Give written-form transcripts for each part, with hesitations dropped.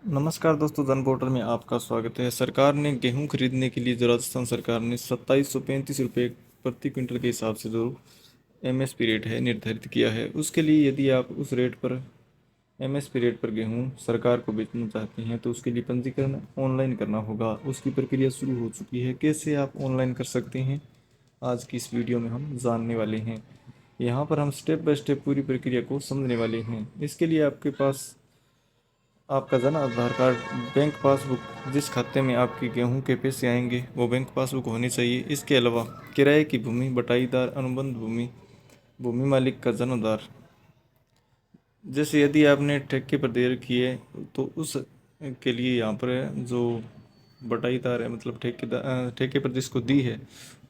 नमस्कार दोस्तों, जन पोर्टल में आपका स्वागत है। सरकार ने गेहूं खरीदने के लिए जो राजस्थान सरकार ने 2735 रुपये प्रति क्विंटल के हिसाब से जो एमएसपी रेट है निर्धारित किया है, उसके लिए यदि आप उस रेट पर एमएसपी रेट पर गेहूं सरकार को बेचना चाहते हैं तो उसके लिए पंजीकरण ऑनलाइन करना होगा। उसकी प्रक्रिया शुरू हो चुकी है। कैसे आप ऑनलाइन कर सकते हैं, आज की इस वीडियो में हम जानने वाले हैं। यहाँ पर हम स्टेप बाय स्टेप पूरी प्रक्रिया को समझने वाले हैं। इसके लिए आपके पास आपका Jan Aadhaar card, bank passbook, जिस खाते में आपके गेहूं के पैसे आएंगे वो बैंक पासबुक होनी चाहिए। इसके अलावा किराए की भूमि, बटाईदार, अनुबंध भूमि, भूमि मालिक का जन आधार। जैसे यदि आपने ठेके पर दे रखी है तो उस के लिए यहाँ पर जो बटाईदार है, मतलब ठेके पर जिसको दी है,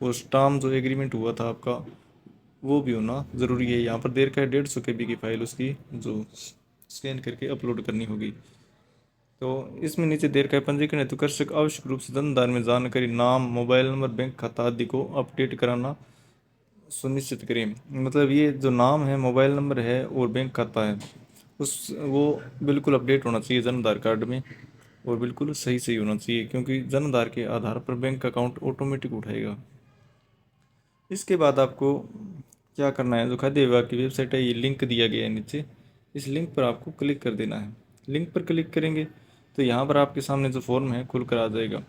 वो स्टाम्प जो एग्रीमेंट हुआ था आपका, वो भी होना ज़रूरी है। यहाँ पर देर का 150 KB की फाइल उसकी जो स्कैन करके अपलोड करनी होगी। तो इसमें नीचे देर का पंजीकरण हेतु कृषक आवश्यक रूप से धनदार में जानकारी, नाम, मोबाइल नंबर, बैंक खाता आदि को अपडेट कराना सुनिश्चित करें। मतलब ये जो नाम है, मोबाइल नंबर है और बैंक खाता है, उस वो बिल्कुल अपडेट होना चाहिए जन आधार कार्ड में, और बिल्कुल सही सही होना चाहिए, क्योंकि जन आधार के आधार पर बैंक अकाउंट ऑटोमेटिक उठाएगा। इसके बाद आपको क्या करना है, जो खाद्य विभाग की वेबसाइट है, ये लिंक दिया गया है नीचे, इस लिंक पर आपको क्लिक कर देना है। लिंक पर क्लिक करेंगे तो यहाँ पर आपके सामने जो फॉर्म है खुल कर आ जाएगा,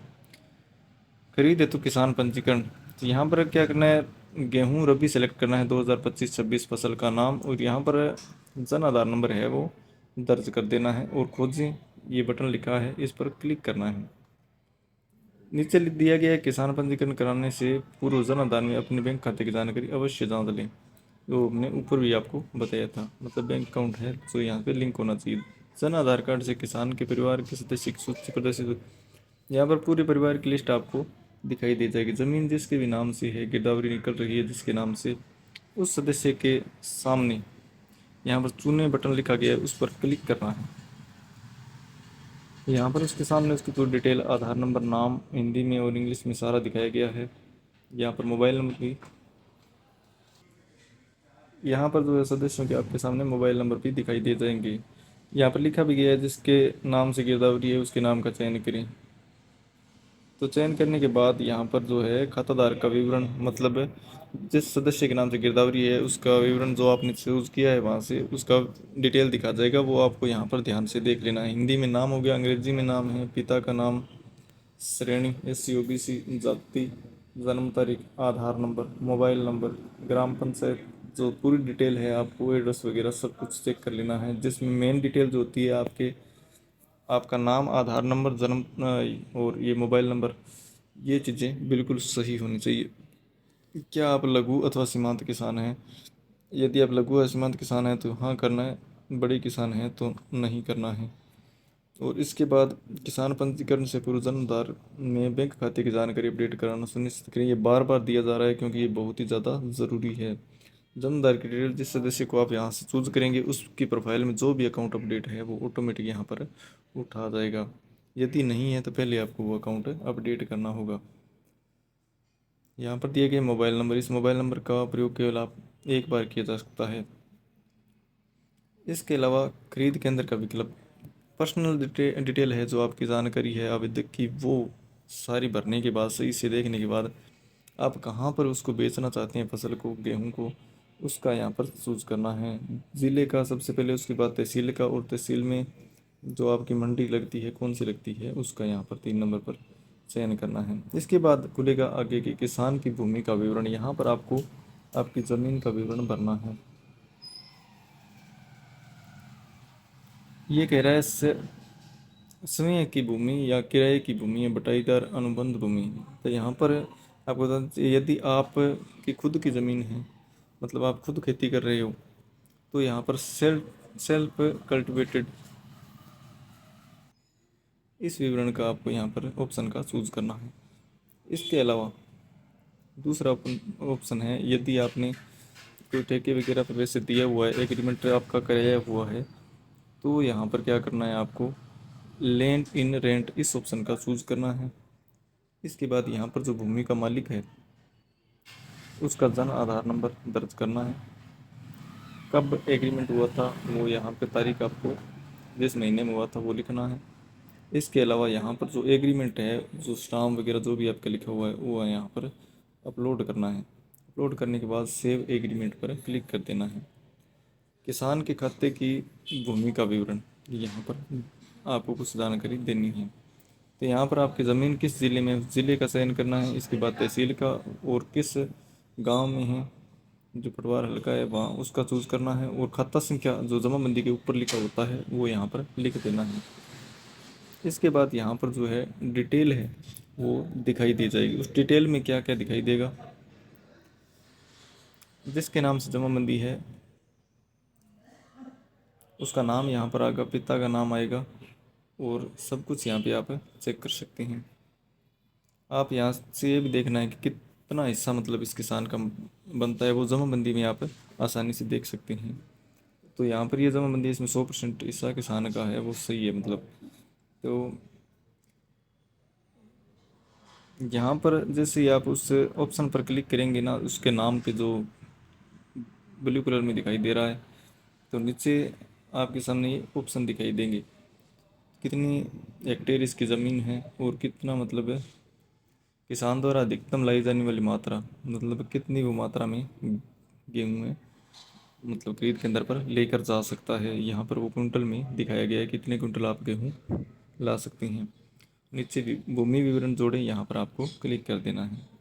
खरीद हेतु किसान पंजीकरण। तो यहाँ पर क्या करना है, गेहूँ रबी सेलेक्ट करना है, 2025-26 फसल का नाम, और यहाँ पर जन आधार नंबर है वो दर्ज कर देना है, और खोजें ये बटन लिखा है, इस पर क्लिक करना है। नीचे लिख दिया गया है, किसान पंजीकरण कराने से पूर्व जन आधार में अपने बैंक खाते की जानकारी अवश्य जांच लें। जो हमने ऊपर भी आपको बताया था, मतलब बैंक अकाउंट है तो यहाँ पे लिंक होना चाहिए। जन आधार कार्ड से किसान के परिवार के सदस्य की सूची प्रदर्शित, यहाँ पर पूरे परिवार की लिस्ट आपको दिखाई दे जाएगी। ज़मीन जिसके भी नाम से है, गिरदावरी निकल रही है जिसके नाम से, उस सदस्य के सामने यहाँ पर चुने बटन लिखा गया है, उस पर क्लिक करना है। यहाँ पर उसके सामने उसकी पूरी डिटेल, आधार नंबर, नाम हिंदी में और इंग्लिश में सारा दिखाया गया है। यहाँ पर मोबाइल नंबर भी, यहाँ पर जो है सदस्यों के आपके सामने मोबाइल नंबर भी दिखाई दे जाएंगे। यहाँ पर लिखा भी गया है जिसके नाम से गिरदावरी है उसके नाम का चयन करें। तो चयन करने के बाद यहाँ पर जो है खाताधारक का विवरण, मतलब जिस सदस्य के नाम से गिरदावरी है उसका विवरण जो आपने चूज किया है वहाँ से उसका डिटेल दिखा जाएगा, वो आपको यहाँ पर ध्यान से देख लेना है। हिंदी में नाम हो गया, अंग्रेजी में नाम है, पिता का नाम, श्रेणी SC OBC, जाति, जन्म तारीख, आधार नंबर, मोबाइल नंबर, ग्राम पंचायत, जो पूरी डिटेल है आपको एड्रेस वगैरह सब कुछ चेक कर लेना है। जिसमें मेन डिटेल जो होती है आपका नाम, आधार नंबर, जन्म और ये मोबाइल नंबर, ये चीज़ें बिल्कुल सही होनी चाहिए। क्या आप लघु अथवा सीमांत किसान हैं? यदि आप लघु या सीमांत किसान हैं तो हाँ करना है, बड़े किसान हैं तो नहीं करना है। और इसके बाद किसान पंजीकरण से पूर्व जन्मदार में बैंक खाते की जानकारी अपडेट कराना सुनिश्चित करें। ये बार बार दिया जा रहा है क्योंकि ये बहुत ही ज़्यादा ज़रूरी है। जन्मदार की डिटेल, जिस सदस्य को आप यहाँ से चूज करेंगे उसकी प्रोफाइल में जो भी अकाउंट अपडेट है वो ऑटोमेटिक यहाँ पर उठा जाएगा। यदि नहीं है तो पहले आपको वो अकाउंट अपडेट करना होगा। यहाँ पर दिए गए मोबाइल नंबर, इस मोबाइल नंबर का प्रयोग केवल आप एक बार किया जा सकता है। इसके अलावा खरीद केंद्र का विकल्प, पर्सनल डिटेल है जो आपकी जानकारी है आवेदक की, वो सारी भरने के बाद, सही से देखने के बाद आप कहाँ पर उसको बेचना चाहते हैं फसल को, गेहूं को, उसका यहाँ पर चूज करना है। ज़िले का सबसे पहले, उसके बाद तहसील का, और तहसील में जो आपकी मंडी लगती है कौन सी लगती है उसका यहाँ पर 3 नंबर पर चयन करना है। इसके बाद खुलेगा आगे की किसान की भूमि का विवरण, यहाँ पर आपको आपकी ज़मीन का विवरण भरना है। ये कह रहा है स्वयं की भूमि या किराए की भूमि या बटाईदार अनुबंध भूमि। तो यहाँ पर आपको बता दें, यदि आप की खुद की ज़मीन है, मतलब आप खुद खेती कर रहे हो, तो यहाँ पर सेल्फ कल्टिवेटेड, इस विवरण का आपको यहाँ पर ऑप्शन का चूज करना है। इसके अलावा दूसरा ऑप्शन है, यदि आपने कोई ठेके वगैरह पर पैसे दिया हुआ है, एग्रीमेंट आपका कराया हुआ है, तो यहाँ पर क्या करना है, आपको लैंड इन रेंट, इस ऑप्शन का चूज करना है। इसके बाद यहाँ पर जो भूमि का मालिक है उसका जन आधार नंबर दर्ज करना है। कब एग्रीमेंट हुआ था वो यहाँ पे तारीख आपको जिस महीने में हुआ था वो लिखना है। اس کے علاوہ یہاں پر جو ایگریمنٹ ہے، جو اسٹامپ وغیرہ جو بھی آپ کا لکھا ہوا ہے وہ یہاں پر اپلوڈ کرنا ہے۔ اپلوڈ کرنے کے بعد سیو ایگریمنٹ پر کلک کر دینا ہے۔ کسان کے کھاتے کی بھومی کا وورن، یہاں پر آپ کو کچھ جانکاری دینی ہے۔ تو یہاں پر آپ کی زمین کس ضلع میں، ضلع کا چین کرنا ہے، اس کے بعد تحصیل کا، اور کس گاؤں میں ہے، جو پٹوار حلقہ ہے وہاں اس کا چوز کرنا ہے، اور کھاتہ سنکھیا جو جمع بندی کے اوپر لکھا ہوتا ہے وہ یہاں پر لکھ دینا ہے۔ اس کے بعد یہاں پر جو ہے ڈیٹیل ہے وہ دکھائی دی جائے گی۔ اس ڈیٹیل میں کیا کیا دکھائی دے گا، جس کے نام سے جمع بندی ہے اس کا نام یہاں پر آئے گا، پتا کا نام آئے گا، اور سب کچھ یہاں پہ آپ چیک کر سکتے ہیں۔ آپ یہاں سے یہ بھی دیکھنا ہے کہ کتنا حصہ مطلب اس کسان کا بنتا ہے، وہ جمع بندی میں آپ آسانی سے دیکھ سکتے ہیں۔ تو یہاں پر یہ جمع بندی اس میں 100% حصہ کسان کا ہے، وہ صحیح ہے مطلب۔ تو یہاں پر جیسے ہی آپ اس آپشن پر کلک کریں گے نا، اس کے نام پہ جو بلو کلر میں دکھائی دے رہا ہے، تو نیچے آپ کے سامنے یہ آپشن دکھائی دیں گے، کتنی ہیکٹیئر اس کی زمین ہے، اور کتنا مطلب ہے کسان دوارا ادھکتم لائی جانے والی ماترا، مطلب کتنی وہ ماترا میں گیہوں ہے مطلب خرید کے اندر پر لے کر جا سکتا ہے۔ یہاں پر وہ کنٹل میں دکھایا گیا ہے کتنے کنٹل آپ گیہوں لا سکتے ہیں۔ نیچے بھی بھومی وورن جوڑے، یہاں پر آپ کو کلک کر دینا ہے۔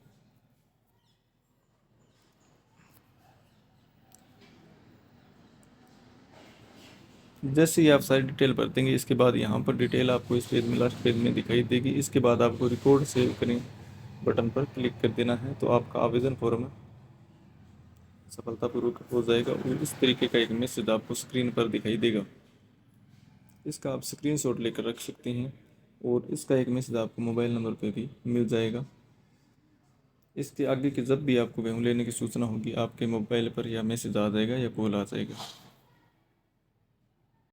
جیسے ہی آپ ساری ڈیٹیل بھر دیں گے، اس کے بعد یہاں پر ڈیٹیل آپ کو اس پیج میں لاسٹ پیج میں دکھائی دے گی۔ اس کے بعد آپ کو ریکارڈ سیو کریں بٹن پر کلک کر دینا ہے، تو آپ کا آویدن فارم سفلتا پوروک ہو جائے گا، اور اس طریقے کا ایک میسج آپ کو اسکرین پر دکھائی دے گا۔ اس کا آپ اسکرین شاٹ لے کر رکھ سکتے ہیں، اور اس کا ایک میسج آپ کو موبائل نمبر پہ بھی مل جائے گا۔ اس کے آگے کہ جب بھی آپ کو گیہوں لینے کی سوچنا ہوگی، آپ کے موبائل پر یا میسج آ جائے گا یا کال آ جائے گا۔